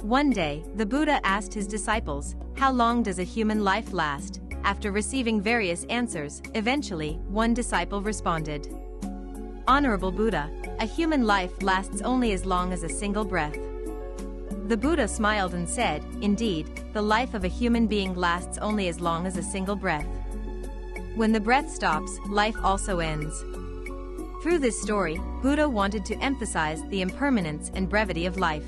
One day, the Buddha asked his disciples, "How long does a human life last?" After receiving various answers, eventually, one disciple responded, "Honorable Buddha, a human life lasts only as long as a single breath." The Buddha smiled and said, "Indeed, the life of a human being lasts only as long as a single breath. When the breath stops, life also ends." Through this story, Buddha wanted to emphasize the impermanence and brevity of life.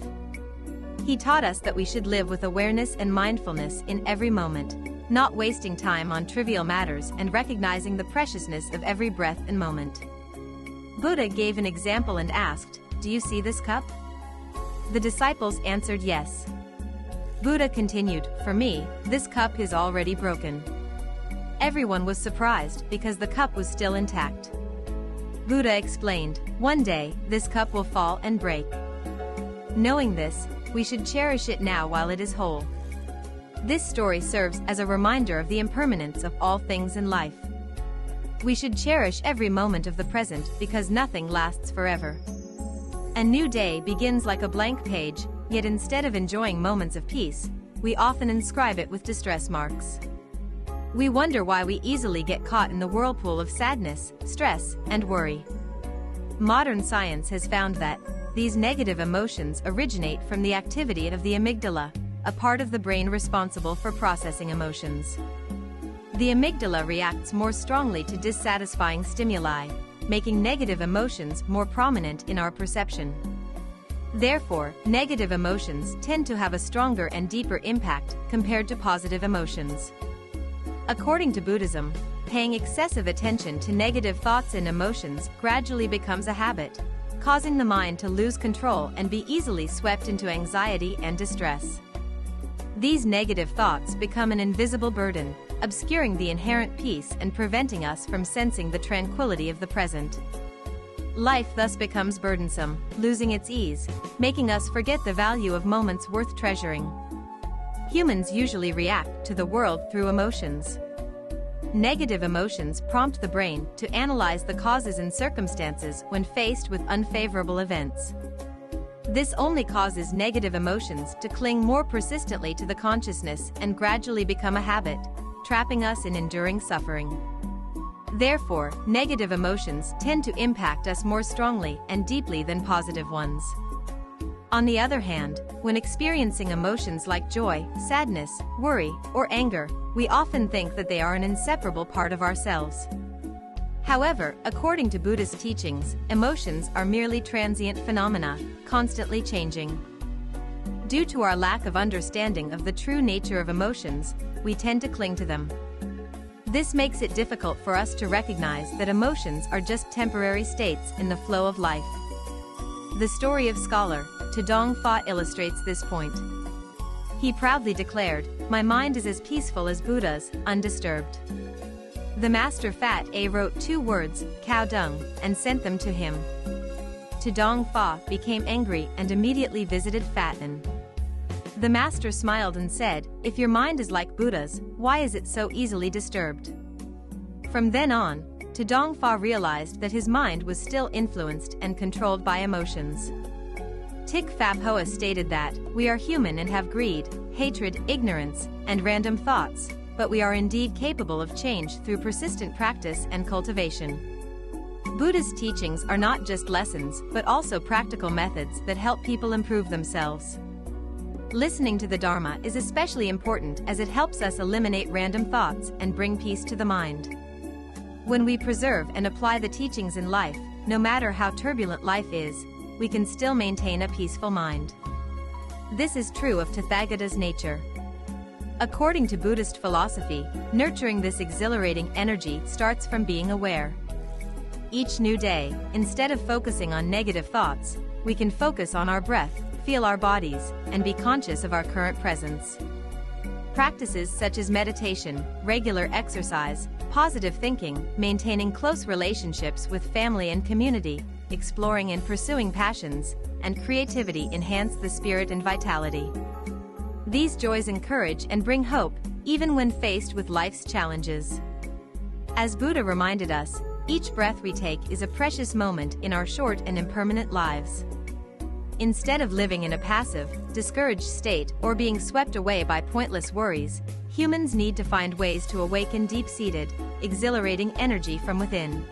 He taught us that we should live with awareness and mindfulness in every moment, not wasting time on trivial matters and recognizing the preciousness of every breath and moment. Buddha gave an example and asked, "Do you see this cup?" The disciples answered yes. Buddha continued, "For me, this cup is already broken." Everyone was surprised because the cup was still intact. Buddha explained, "One day, this cup will fall and break. Knowing this, we should cherish it now while it is whole." This story serves as a reminder of the impermanence of all things in life. We should cherish every moment of the present because nothing lasts forever. A new day begins like a blank page, yet instead of enjoying moments of peace, we often inscribe it with distress marks. We wonder why we easily get caught in the whirlpool of sadness, stress, and worry. Modern science has found that these negative emotions originate from the activity of the amygdala, a part of the brain responsible for processing emotions. The amygdala reacts more strongly to dissatisfying stimuli, making negative emotions more prominent in our perception. Therefore, negative emotions tend to have a stronger and deeper impact compared to positive emotions. According to Buddhism, paying excessive attention to negative thoughts and emotions gradually becomes a habit, causing the mind to lose control and be easily swept into anxiety and distress. These negative thoughts become an invisible burden, obscuring the inherent peace and preventing us from sensing the tranquility of the present. Life thus becomes burdensome, losing its ease, making us forget the value of moments worth treasuring. Humans usually react to the world through emotions. Negative emotions prompt the brain to analyze the causes and circumstances when faced with unfavorable events. This only causes negative emotions to cling more persistently to the consciousness and gradually become a habit, trapping us in enduring suffering. Therefore, negative emotions tend to impact us more strongly and deeply than positive ones. On the other hand, when experiencing emotions like joy, sadness, worry, or anger, we often think that they are an inseparable part of ourselves. However, according to Buddhist teachings, emotions are merely transient phenomena, constantly changing. Due to our lack of understanding of the true nature of emotions, we tend to cling to them. This makes it difficult for us to recognize that emotions are just temporary states in the flow of life. The story of scholar Tudong Fa illustrates this point. He proudly declared, "My mind is as peaceful as Buddha's, undisturbed." The master Fat A wrote 2 words, "cow dung," and sent them to him. Tudong Fa became angry and immediately visited Fat An. The master smiled and said, "If your mind is like Buddha's, why is it so easily disturbed?" From then on, Tudong Fa realized that his mind was still influenced and controlled by emotions. Thich Phap Hoa stated that, "We are human and have greed, hatred, ignorance, and random thoughts, but we are indeed capable of change through persistent practice and cultivation." Buddhist teachings are not just lessons, but also practical methods that help people improve themselves. Listening to the Dharma is especially important as it helps us eliminate random thoughts and bring peace to the mind. When we preserve and apply the teachings in life, no matter how turbulent life is, we can still maintain a peaceful mind. This is true of Tathagata's nature. According to Buddhist philosophy, nurturing this exhilarating energy starts from being aware. Each new day, instead of focusing on negative thoughts, we can focus on our breath, feel our bodies, and be conscious of our current presence. Practices such as meditation, regular exercise, positive thinking, maintaining close relationships with family and community, exploring and pursuing passions, and creativity enhance the spirit and vitality. These joys encourage and bring hope, even when faced with life's challenges. As Buddha reminded us, each breath we take is a precious moment in our short and impermanent lives. Instead of living in a passive, discouraged state or being swept away by pointless worries, humans need to find ways to awaken deep-seated, exhilarating energy from within.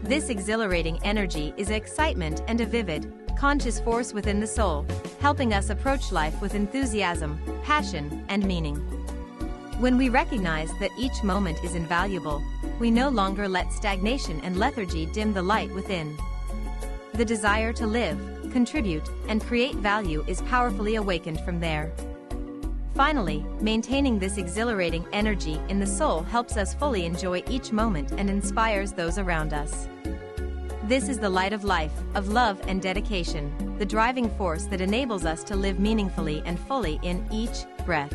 This exhilarating energy is excitement and a vivid, conscious force within the soul, helping us approach life with enthusiasm, passion, and meaning. When we recognize that each moment is invaluable, we no longer let stagnation and lethargy dim the light within. The desire to live, contribute, and create value is powerfully awakened from there. Finally, maintaining this exhilarating energy in the soul helps us fully enjoy each moment and inspires those around us. This is the light of life, of love and dedication, the driving force that enables us to live meaningfully and fully in each breath.